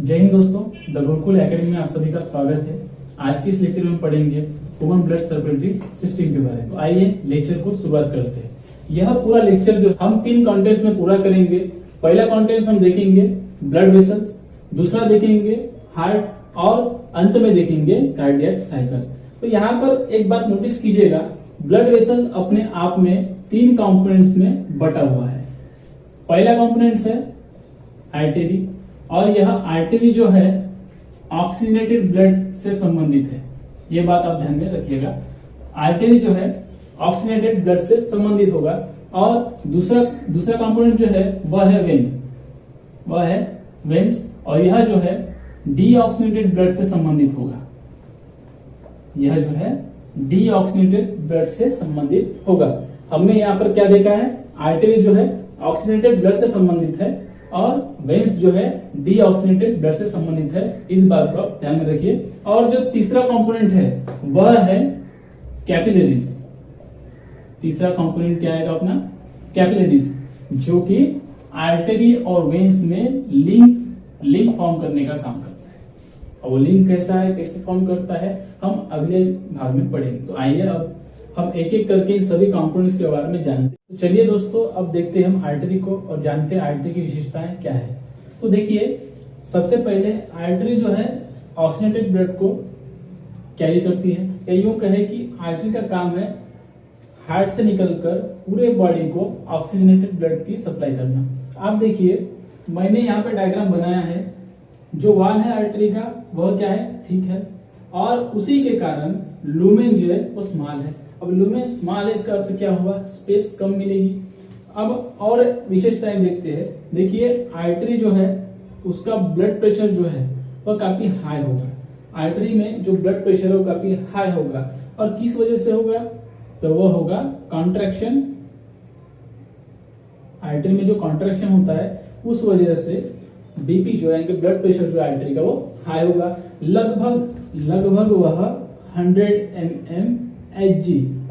जय हिंद दोस्तों, the Gurukul academy में आप सभी का स्वागत है। आज की इस लेक्चर में हम पढ़ेंगे ह्यूमन ब्लड सर्कुलेटरी सिस्टम के बारे में। तो आइए लेक्चर को शुरुआत करते हैं। यह पूरा लेक्चर जो हम 3 कंटेंट्स में पूरा करेंगे। पहला कंटेंट हम देखेंगे ब्लड वेसल्स, दूसरा देखेंगे हार्ट और अंत में देखेंगे कार्डियक साइकिल। तो यहाँ पर एक बात नोटिस कीजिएगा, ब्लड वेसल अपने आप में 3 कंपोनेंट्स में बटा हुआ है। पहला कंपोनेंट है आर्टरी, और यह आर्टरी जो है ऑक्सीजनेटेड ब्लड से संबंधित है। यह बात आप ध्यान में रखिएगा, आर्टरी जो है ऑक्सीजनेटेड ब्लड से संबंधित होगा। और दूसरा कंपोनेंट जो है वह है वेन, वह है वेन्स, और यह जो है डीऑक्सीजनेटेड ब्लड से संबंधित होगा। यह जो है डीऑक्सीजनेटेड ब्लड से संबंधित होगा। हमने यहाँ पर क्या देखा है, आर्टरी जो है ऑक्सीजनेटेड ब्लड से संबंधित है और वेन्स जो है डीऑक्सीजनेटेड ब्लड से संबंधित है। इस बात को आप ध्यान में रखिए। और जो तीसरा कंपोनेंट है वह है कैपिलरीज। तीसरा कंपोनेंट क्या आएगा अपना, कैपिलरीज, जो कि आर्टरी और वेन्स में लिंक फॉर्म करने का काम करता है। और वो लिंक कैसा है, कैसे फॉर्म करता है, हम अगले भाग में पढ़ेंगे। तो आइए अब हम एक एक करके इन सभी कंपोनेंट्स के बारे में जानते हैं। तो चलिए दोस्तों, अब देखते हैं हम आर्टरी को और जानते हैं आर्टरी की विशेषताएं क्या है। तो देखिए, सबसे पहले आर्टरी जो है ऑक्सीजनेटेड ब्लड को कैरी करती है। या यूं कहे कि आर्टरी का काम है हार्ट से निकलकर पूरे बॉडी को ऑक्सीजनेटेड ब्लड की सप्लाई करना। आप देखिए, मैंने यहाँ पे डायग्राम बनाया है। जो वॉल है आर्टरी का वह क्या है, थिक है, और उसी के कारण लुमेन जो है वो स्मॉल है। अब लुमेन स्मॉल है, इसका अर्थ क्या हुआ, स्पेस कम मिलेगी। अब और विशेषताएं देखते हैं। देखिए, आर्टरी जो है उसका ब्लड प्रेशर जो है वह काफी हाई होगा। आर्टरी में जो ब्लड प्रेशर है वो काफी हाई होगा। और किस वजह से होगा, तो वह होगा कॉन्ट्रैक्शन। आर्टरी में जो कॉन्ट्रैक्शन होता है उस वजह से बीपी जो है, यानी कि ब्लड प्रेशर जो आर्टरी का वो हाई होगा। लगभग वह 100 mmHg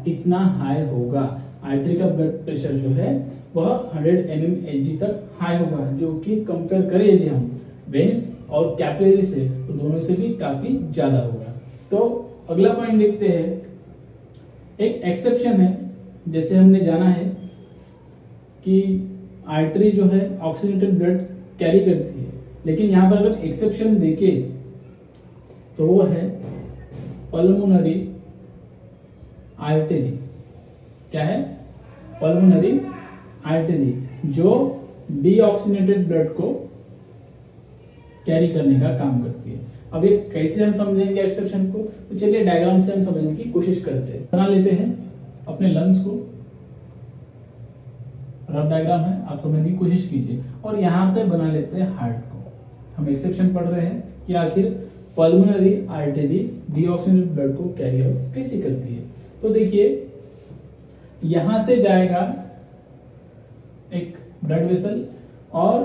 इतना हाई होगा। आर्टरी का ब्लड प्रेशर जो है वह 100 mmHg तक हाई होगा, जो कि कंपेयर करें यदि हम वेन्स और कैपिलरी से, तो दोनों से भी काफी ज्यादा होगा। तो अगला पॉइंट देखते हैं। एक एक्सेप्शन है, जैसे हमने जाना है कि आर्टरी जो है ऑक्सीजनेटेड ब्लड कैरी करती है, लेकिन यहां पर अगर एक्सेप्शन देखें तो वो है पल्मोनरी आर्टरी। क्या है, पल्मोनरी आर्टरी, जो डीऑक्सीजनेटेड ब्लड को कैरी करने का काम करती है। अब ये कैसे हम समझेंगे एक्सेप्शन को, तो चलिए डायग्राम से हम समझने की कोशिश करते हैं। बना लेते हैं अपने लंग्स को, रफ डायग्राम है, आप समझने की कोशिश कीजिए। और यहाँ पे बना लेते हैं हार्ट को। हम एक्सेप्शन पढ़ रहे हैं कि आखिर पल्मोनरी आर्टरी डीऑक्सीजनेटेड ब्लड को कैरी आउट कैसे करती है। तो देखिए, यहां से जाएगा एक ब्लड वेसल और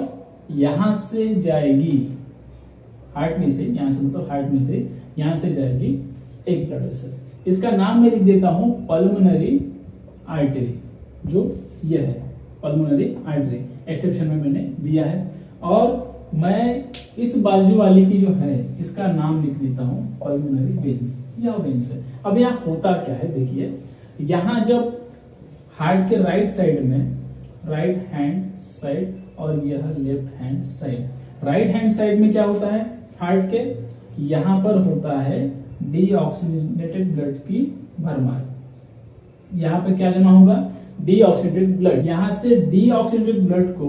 यहां से जाएगी हार्ट में से, यहां से मतलब हार्ट में से यहां से जाएगी एक ब्लड वेसल। इसका नाम मैं लिख देता हूं पल्मोनरी आर्टरी, जो यह है पल्मोनरी आर्टरी। एक्सेप्शन में मैंने दिया है। और मैं इस बाजू वाली की जो है इसका नाम लिख देता हूं पल्मोनरी वेन्स। यह वेन्स है। अब यहाँ होता क्या है, देखिए, यहाँ जब हार्ट के राइट साइड में, राइट हैंड साइड और यह left hand side, right hand side में क्या होता है, हार्ट के यहां पर होता है डीऑक्सीजनेटेड ब्लड की भरमार। यहां पे क्या जमा होगा, डीऑक्सीजनेटेड ब्लड। यहां से डीऑक्सीजनेटेड ब्लड को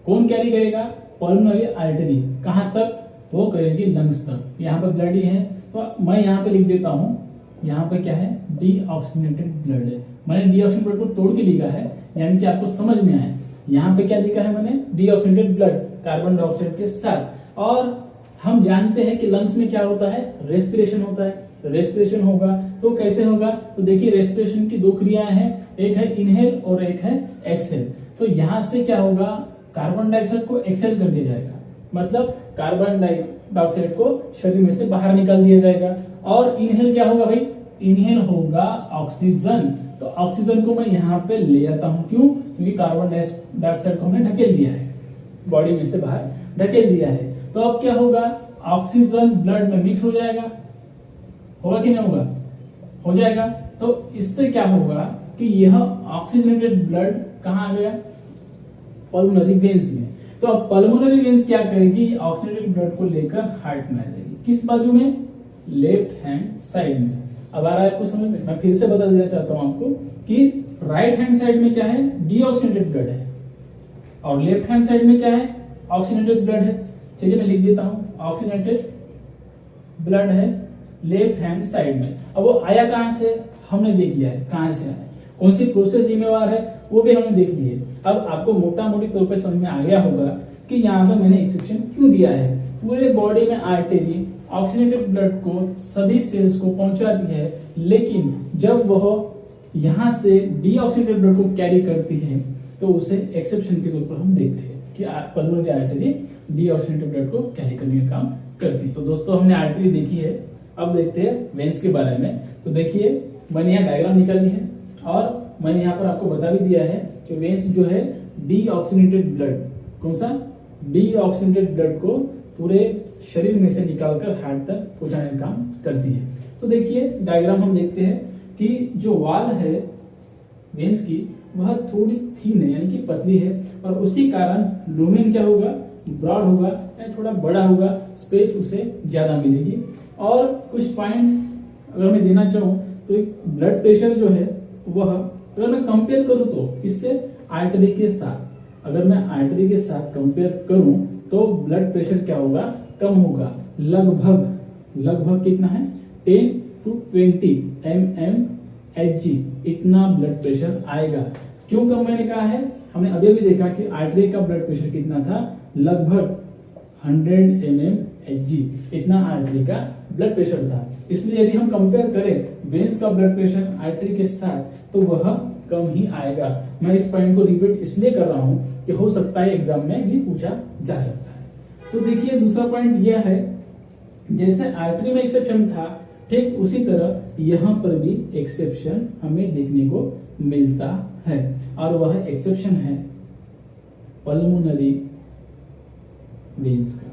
कौन कैरी करेगा, पल्मोनरी आर्टरी। कहां तक, वो करेगी लंग्स तक। यहाँ पे ब्लड ही है, तो मैं यहाँ पे लिख देता हूं, यहाँ पे क्या है, डीऑक्सीजनेटेड ब्लड है। मैंने डीऑक्सीजनेटेड ब्लड को तोड़ के लिखा है, यानी कि आपको समझ में आए। यहाँ पे क्या लिखा है मैंने, डीऑक्सीजनेटेड ब्लड कार्बन डाइऑक्साइड के साथ। और हम जानते हैं कि लंग्स में क्या होता है, रेस्पिरेशन होता है। रेस्पिरेशन होगा तो कैसे होगा, तो देखिए रेस्पिरेशन की 2 क्रियाएं हैं, एक है इनहेल और एक है एक्सहेल। तो यहां से क्या होगा, कार्बन डाइऑक्साइड को एक्सहेल कर दिया जाएगा, मतलब कार्बन डाइऑक्साइड को शरीर में से बाहर निकाल दिया जाएगा। और इनहेल क्या होगा भाई, इनहेल होगा ऑक्सीजन। तो ऑक्सीजन को मैं यहाँ पे ले आता हूँ। क्यों? क्योंकि कार्बन डाइऑक्साइड को हमने ढकेल दिया है, बॉडी में से बाहर ढकेल दिया है। तो अब क्या होगा, ऑक्सीजन ब्लड में मिक्स हो जाएगा, होगा कि नहीं होगा? हो जाएगा। तो इससे क्या होगा कि यह ऑक्सीजनेटेड ब्लड कहाँ आ गया? पल्मोनरी वेन्स में। तो अब पल्मोनरी वेन्स क्या करेगी, ऑक्सीजनेटेड ब्लड को लेकर हार्ट में आ जाएगी। किस बाजू में? लेफ्ट हैंड साइड में। अब आ रहा है आपको समझ में? मैं फिर से बता देना चाहता हूं आपको कि राइट हैंड साइड में क्या है? डीऑक्सीजनेटेड ब्लड है, और लेफ्ट हैंड साइड में क्या है? ऑक्सीजनेटेड ब्लड है। चलिए मैं लिख देता हूं, ऑक्सीजनेटेड ब्लड है लेफ्ट हैंड साइड में। अब वो आया कहां से? हमने देख लिया है कहां से आया, कौन सी प्रोसेस जिम्मेवार है वो भी हमने देख ली है। अब आपको मोटा मोटी तौर पर समझ में आ गया होगा कि यहाँ पर मैंने एक्सेप्शन क्यों दिया है। पूरे बॉडी में आर्टरी ऑक्सीजनेटेड ब्लड को सभी सेल्स को पहुंचाती है, लेकिन जब वह यहां से डीऑक्सीजनेटेड ब्लड को कैरी करती है तो उसे एक्सेप्शन के तौर पर हम देखते हैं कि पल्मोनरी आर्टरी डीऑक्सीजनेटेड ब्लड को कैरी करने का काम करती है। तो दोस्तों हमने आर्टरी देखी है, अब देखते हैं वेन्स के बारे में। तो देखिए मैंने यहाँ डायग्राम निकाली है और मैंने यहाँ पर आपको बता भी दिया है कि वेन्स जो है डीऑक्सीजनेटेड ब्लड, कौन सा? डीऑक्सीजनेटेड ब्लड को पूरे शरीर में से निकालकर हार्ट तक पहुंचाने का काम करती है। तो देखिए डायग्राम हम देखते हैं कि जो वॉल है वेन्स की वह थोड़ी थीन है, यानी कि पतली है, और उसी कारण लुमेन क्या होगा? ब्रॉड होगा, यानी थोड़ा बड़ा होगा, स्पेस उसे ज्यादा मिलेगी। और कुछ पॉइंट्स अगर मैं देना चाहूँ तो एक ब्लड प्रेशर जो है वह, अगर मैं कंपेयर करूं तो इससे आर्टरी के साथ, अगर मैं आर्टरी के साथ कंपेयर करूं तो ब्लड प्रेशर क्या होगा? कम होगा। लगभग कितना है? 10 to 20 mmHg इतना ब्लड प्रेशर आएगा। क्यों कम मैंने कहा है? हमने अभी भी देखा कि आर्टरी का ब्लड प्रेशर कितना था? लगभग 100 mmHg इतना आर्टरी का ब्लड प्रेशर था। इसलिए यदि हम कंपेयर करें वेन्स का ब्लड प्रेशर आर्टरी के साथ तो वह कम ही आएगा। मैं इस पॉइंट को रिपीट इसलिए कर रहा हूं कि हो सकता है एग्जाम में भी पूछा जा सकता है। तो देखिए दूसरा पॉइंट यह है, जैसे आर्टरी में एक्सेप्शन था ठीक उसी तरह यहाँ पर भी एक्सेप्शन हमें देखने को मिलता है, और वह एक्सेप्शन है पल्मोनरी वेन्स का।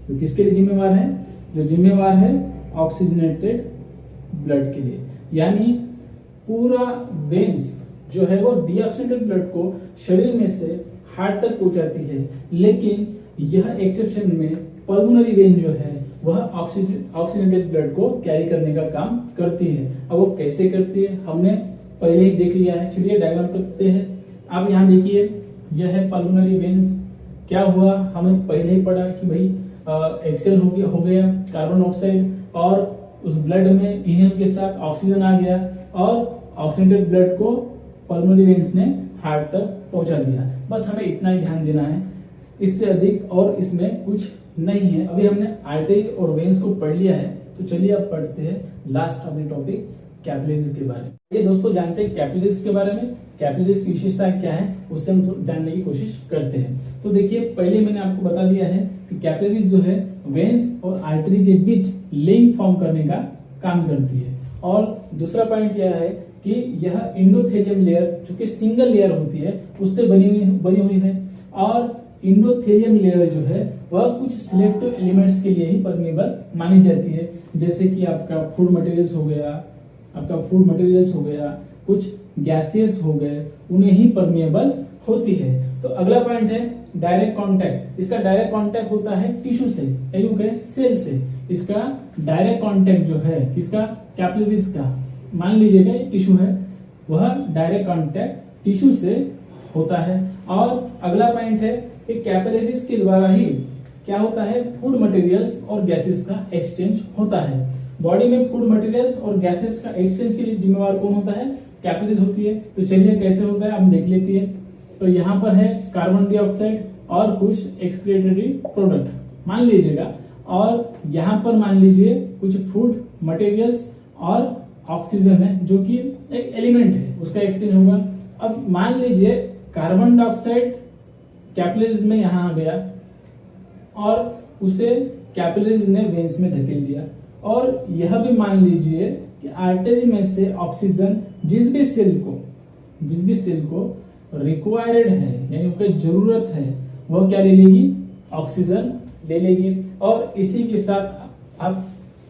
तो किसके लिए जिम्मेवार है? जो जिम्मेवार है ऑक्सीजनेटेड ब्लड के लिए, यानी पूरा वेन्स जो है वो डीऑक्सीजनेटेड ब्लड को शरीर में से हार्ट तक पहुंचाती है, लेकिन यह एक्सेप्शन में पल्मोनरी वेन जो है वह ऑक्सीजनेटेड ब्लड को कैरी करने का काम करती है। अब वो कैसे करती है हमने पहले ही देख लिया है। चलिए डायग्राम करते हैं। आप यहाँ देखिए, यह है पल्मोनरी वेन्स। क्या हुआ? हमें पहले ही पढ़ा कि भाई एक्सेल हो गया कार्बन डाइऑक्साइड, और उस ब्लड में इनहेल के साथ ऑक्सीजन आ गया, और ऑक्सीजनेटेड ब्लड को पल्मोनरी वेन्स ने हार्ट तक पहुंचा दिया। बस हमें इतना ही ध्यान देना है, इससे अधिक और इसमें कुछ नहीं है। अभी हमने आर्टरी और वेन्स को पढ़ लिया है, तो चलिए अब पढ़ते हैं last of the topic capillaries के बारे में। ये दोस्तों जानते हैं कैपिलरीज के बारे में, कैपिलरीज की विशेषता क्या है उससे हम जानने की कोशिश करते हैं। तो देखिए पहले मैंने आपको बता दिया है कि कैपिलरीज जो है वेन्स और आर्टरी के बीच लिंक फॉर्म करने का काम करती है। और दूसरा पॉइंट यह है कि यह एंडोथेलियम लेयर जो कि सिंगल लेयर होती है उससे बनी हुई है, और एंडोथेलियम लेयर जो है वह कुछ सिलेक्टिव एलिमेंट्स के लिए ही परमेबल मानी जाती है, जैसे कि आपका फूड मटेरियल्स हो गया, कुछ गैसेस हो गए, उन्हें ही परमेबल होती है। तो अगला पॉइंट है डायरेक्ट कांटेक्ट। इसका डायरेक्ट कांटेक्ट होता है टिश्यू से, सेल से। इसका डायरेक्ट कांटेक्ट जो है किसका? कैपिलरीज का। मान लीजिएगा ये टिश्यू है, वह डायरेक्ट कांटेक्ट टिश्यू से होता है। और अगला पॉइंट है कि कैपिलरीज के द्वारा ही क्या होता है? फूड मटेरियल्स और गैसेस का एक्सचेंज होता है। बॉडी में फूड मटेरियल्स और गैसेस का एक्सचेंज के लिए जिम्मेवार कौन होता है? कैपिलरीज होती है। तो चलिए कैसे होता है हम देख लेते हैं। तो यहाँ पर है कार्बन डाइऑक्साइड और कुछ एक्सक्रीटरी प्रोडक्ट मान लीजिएगा, और यहाँ पर मान लीजिए कुछ फूड मटेरियल्स और ऑक्सीजन है जो कि एक एलिमेंट है, उसका एक्सचेंज होगा। अब मान लीजिए कार्बन डाइऑक्साइड कैपिलरीज में यहाँ आ गया और उसे कैपिलरीज ने वेन्स में धकेल दिया, और यह भी मान लीजिए कि आर्टरी में से ऑक्सीजन जिस भी सेल को रिक्वायर्ड है यानी उसकी जरूरत है वह क्या ले लेगी, ऑक्सीजन ले लेगी। और इसी के साथ आप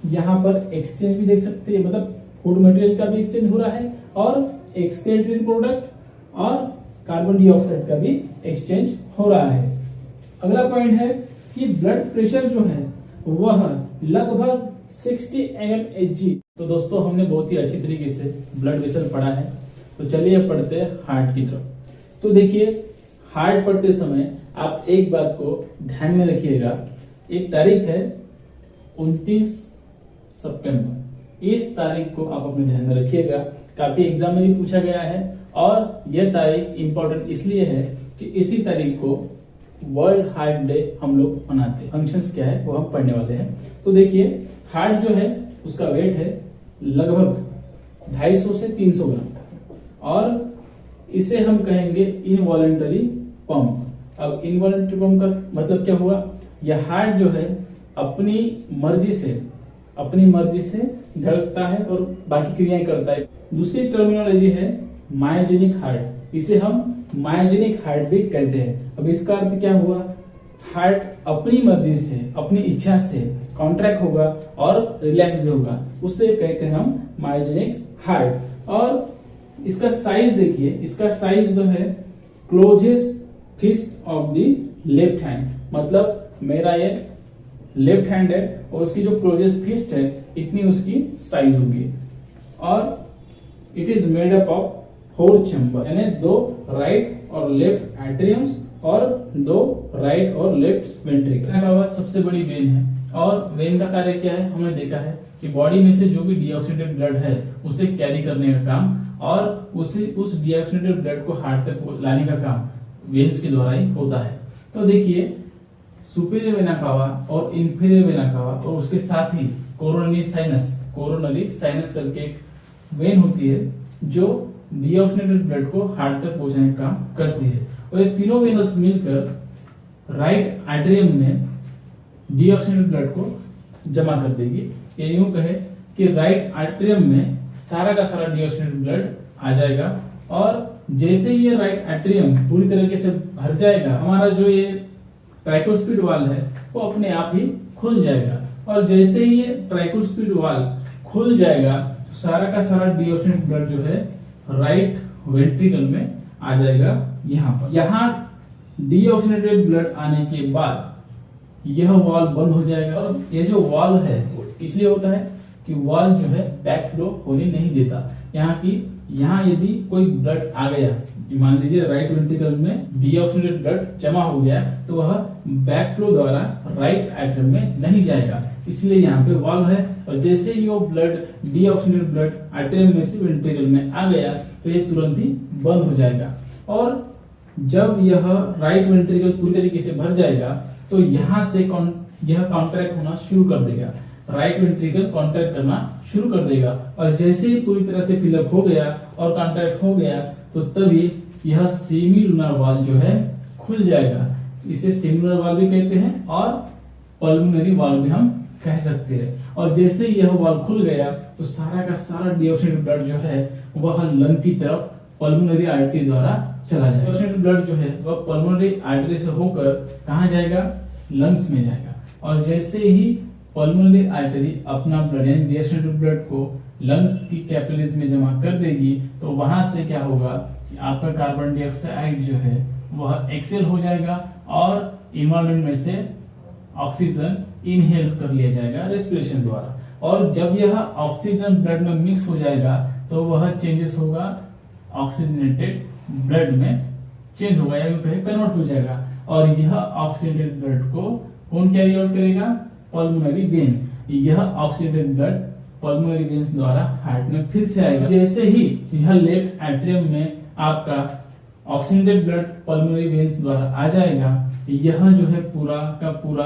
यहाँ पर एक्सचेंज भी देख सकते हैं, मतलब फूड मटेरियल का भी एक्सचेंज हो रहा है और एक्सक्रीटरी प्रोडक्ट और कार्बन डाइऑक्साइड का भी एक्सचेंज हो रहा है। अगला पॉइंट है कि ब्लड प्रेशर जो है वह लगभग 60 mmHg। तो दोस्तों हमने बहुत ही अच्छी तरीके से ब्लड वेसल पढ़ा है, तो चलिए अब पढ़ते हैं हार्ट की तरफ। तो देखिए हार्ट पढ़ते समय आप एक बात को ध्यान में रखिएगा, एक तारीख है 29 सितंबर, इस तारीख को आप अपने ध्यान में रखिएगा, काफी एग्जाम में भी पूछा गया है। और यह तारीख इंपॉर्टेंट इसलिए है कि इसी तारीख को वर्ल्ड हार्ट डे हम लोग मनाते हैं। फंक्शंस क्या है वो हम पढ़ने वाले हैं। तो देखिए हार्ट जो है उसका वेट है लगभग 250 से 300 ग्राम और इसे हम कहेंगे इनवॉलेंटरी पंप। अब इनवॉलेंटरी पंप का मतलब क्या हुआ, यह हार्ट जो है अपनी मर्जी से धड़कता है और बाकी क्रियाएं करता है। दूसरी टर्मिनोलॉजी है मायोजेनिक हार्ट, इसे हम मायोजेनिक हार्ट भी कहते हैं। अब इसका अर्थ क्या हुआ, हार्ट अपनी मर्जी से अपनी इच्छा से कॉन्ट्रैक्ट होगा और रिलैक्स भी होगा, उससे कहते हैं हम मायोजेनिक हार्ट। और इसका साइज देखिए, इसका साइज जो है closest fist of the left hand, मतलब मेरा ये लेफ्ट हैंड है और उसकी जो क्लोजेस्ट फिस्ट है इतनी उसकी साइज होगी। और it is made up of 4 chamber, यानी 2 राइट और लेफ्ट एट्रियम्स और 2 राइट और लेफ्ट वेंट्रिकल। सबसे बड़ी वेन है और वेन का कार्य क्या है, हमने देखा है कि बॉडी में से जो भी डीऑक्सीडेटेड ब्लड है उसे कैरी करने का काम और उस डीऑक्सीडेटेड ब्लड को हार्ट तक लाने का काम वेन्स के द्वारा ही होता है। तो देखिए सुपीरियर वेना कावा और इंफीरियर वेना कावा और उसके साथ ही कोरोनरी साइनस करके एक वेन होती है जो डीऑक्सीडेटेड ब्लड को हार्ट तक पहुंचाने का काम करती है। और ये तीनों वेन्स मिलकर राइट एट्रियम में डीऑक्सीडेटेड ब्लड को जमा कर देगी। ये यूं कहे कि राइट एट्रियम में सारा का सारा डीऑक्सीडेटेड ब्लड आ जाएगा और जैसे ही ये राइट एट्रियम पूरी तरीके से भर जाएगा, हमारा जो ये ट्राइकोस्पिड वाल है वो अपने आप ही खुल जाएगा। और जैसे ही ये ट्राइकोस्पिड वाल खुल जाएगा तो सारा का सारा डीऑक्सीडेटेड ब्लड जो है राइट वेंट्रिकल में आ जाएगा। यहाँ डीऑक्सीडेटेड ब्लड आने के बाद यह वाल बंद हो जाएगा। और ये जो वाल है इसलिए होता है कि वाल जो है बैक फ्लो होने नहीं देता। यहाँ यदि कोई ब्लड आ गया, मान लीजिए राइट वेंट्रिकल में डीऑक्सीडेटेड ब्लड जमा हो गया, तो वह बैक फ्लो द्वारा राइट एट्रियम में नहीं जाएगा, इसलिए यहाँ पे वाल्व है। और जैसे ही वो ब्लड डीऑक्सीडेटेड ब्लड एट्रियम में से वेंट्रिकल में आ गया तो ये तुरंत ही बंद हो जाएगा। और जब यह राइट वेंट्रिकल पूरी तरीके से भर जाएगा तो यहाँ से यह कॉन्ट्रैक्ट होना शुरू कर देगा, राइट वेंट्रिकल कॉन्ट्रैक्ट करना शुरू कर देगा। और जैसे ही पूरी तरह से फिलअप हो गया और कॉन्ट्रैक्ट हो गया तो तभी यह सेमी लूनर वाल्व जो है खुल जाएगा। इसे सेमी लूनर वाल्व भी कहते हैं और पल्मोनरी वाल्व भी हम कह सकते हैं। और जैसे यह वाल्व खुल गया तो सारा का सारा डीऑक्सीडेटेड ब्लड जो है वह लंग की तरफ पल्मोनरी आर्टरी द्वारा चला जाएगा। डीऑक्सीडेटेड ब्लड जो है वह पल्मोनरी आर्टरी से होकर कहाँ जाएगा, लंग्स में जाएगा। और जैसे ही पल्मोनरी आर्टरी अपना ब्लड यानी डीऑक्सीडेटेड ब्लड को लंग्स की कैपिलरीज में जमा कर देगी तो वहां से क्या होगा कि आपका कार्बन डाइऑक्साइड जो है वह एक्सेल हो जाएगा और इन्वायरमेंट में से ऑक्सीजन इनहेल कर लिया जाएगा रेस्पिरेशन द्वारा। और जब यह ऑक्सीजन ब्लड में मिक्स हो जाएगा तो वह चेंजेस होगा ऑक्सीजनेटेड ब्लड में चेंज होगा या कन्वर्ट हो जाएगा। और यह ऑक्सीजनेटेड ब्लड को कौन कैरी आउट करेगा, पल्मोनरी वेन। यह ऑक्सीजनेटेड ब्लड पल्मोनरी वेन्स द्वारा हार्ट में फिर से आएगा। जैसे ही यह लेफ्ट एट्रियम में आपका ऑक्सीजनेटेड ब्लड पल्मोनरी वेन्स द्वारा आ जाएगा, यह जो है पूरा का पूरा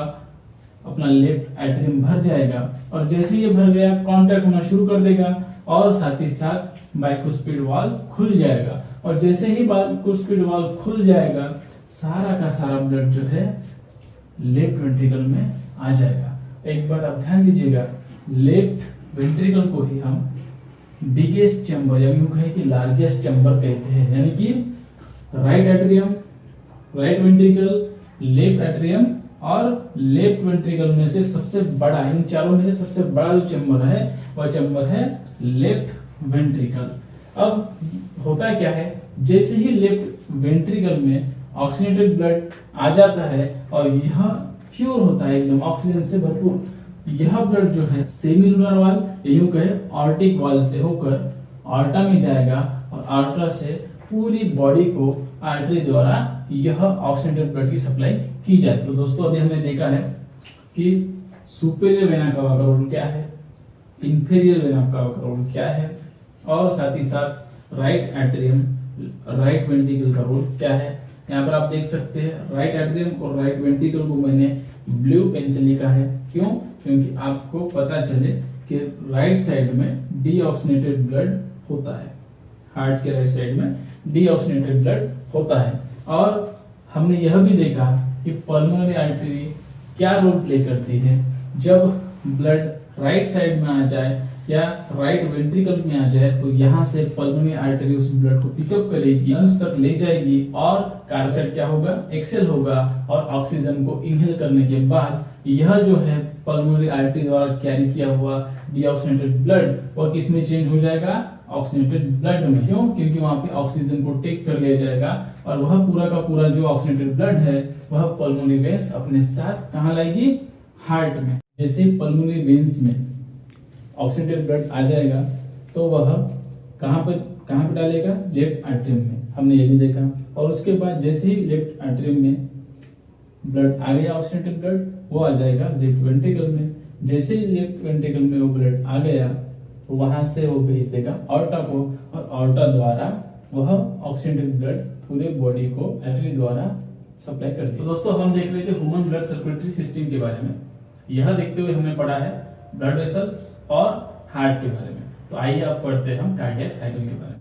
अपना लेफ्ट एट्रियम भर जाएगा। और जैसे ये भर गया कॉन्ट्रैक्ट होना शुरू कर देगा और साथ ही साथ बाइकुस्पिड वाल्व खुल जाएगा। और जैसे ही बाइकुस्पिड वाल्व खुल जाएगा सारा का सारा ब्लड जो है लेफ्ट वेंट्रिकल में आ जाएगा। एक बार आप ध्यान दीजिएगा, लेफ्ट वेंट्रिकल को ही हम बिगेस्ट चैम्बर या यूं कहें कि लार्जेस्ट चैम्बर कहते हैं, यानी कि right atrium, right ventricle, left atrium और लेफ्ट वेंट्रिकल में से सबसे बड़ा, इन चारों में से सबसे बड़ा जो चैम्बर है वह चैम्बर है लेफ्ट वेंट्रिकल। अब होता क्या है, जैसे ही लेफ्ट वेंट्रिकल में ऑक्सीजनेटेड ब्लड आ जाता है और यह प्योर होता है एकदम ऑक्सीजन से भरपूर, यह ब्लड जो है सेमिलुनर वाल यूं कहे ऑर्टिक वाल से होकर ऑर्टा में जाएगा और ऑर्टा से पूरी बॉडी को आर्टरी द्वारा यह ऑक्सीजनेटेड ब्लड की सप्लाई की जाती है। तो दोस्तों अभी हमने देखा है कि सुपेरियर वेना का रोल क्या है, इंफीरियर वेना का रोल क्या है, और साथ ही साथ राइट एट्रियम, राइट वेंट्रिकल का रोल क्या है। यहाँ पर आप देख सकते हैं राइट एट्रियम और राइट वेंट्रिकल को मैंने ब्लू पेन से लिखा है। क्यों? क्योंकि आपको पता चले कि राइट साइड में डीऑक्सीजनेटेड ब्लड होता है, हार्ट के राइट साइड में डीऑक्सीजनेटेड ब्लड होता है। और हमने यह भी देखा कि पल्मोनरी आर्टरी क्या रोल प्ले करती है। जब ब्लड राइट साइड में आ जाए या राइट वेंट्रिकल में आ जाए तो यहाँ से पल्मोनरी आर्टरी उस ब्लड को पिकअप करेगी, लंग्स तक ले जाएगी और कार्बन डाइऑक्साइड क्या होगा, एक्सेल होगा और ऑक्सीजन को इनहेल करने के बाद यह जो है पल्मोनरी आर्टरी द्वारा कैरी किया हुआ डीऑक्सीजनेटेड ब्लड वह किस में चेंज हो जाएगा, ऑक्सीजनेटेड ब्लड में। क्यों? क्योंकि वहां पे ऑक्सीजन को टेक कर लिया जाएगा और वह पूरा का पूरा जो ऑक्सीजनेटेड ब्लड है वह पल्मोनरी वेन्स अपने साथ कहाँ लाएगी, हार्ट में। जैसे पल्मोनरी वेन्स में ऑक्सीजनेटेड ब्लड आ जाएगा तो वह कहाँ पे डालेगा, लेफ्ट एट्रियम में, हमने ये भी देखा। और उसके बाद जैसे ही लेफ्ट एट्रियम में ब्लड आ गया ऑक्सीजनेटेड ब्लड, वो आ जाएगा लेफ्ट वेंट्रिकल में। जैसे ही लेफ्ट वेंट्रिकल में वो ब्लड आ गया तो वहां से वो भेज देगा ऑर्टा को और ऑर्टा द्वारा वह ऑक्सीजनेटेड ब्लड पूरे बॉडी को आर्टरी द्वारा सप्लाई करती है। तो दोस्तों हम देख रहे थे ह्यूमन ब्लड सर्कुलेटरी सिस्टम के बारे में। यह देखते हुए हमने पढ़ा है ब्लड वेसल्स और हार्ट के बारे में। तो आइए अब पढ़ते हैं हम कार्डियक साइकिल के बारे में।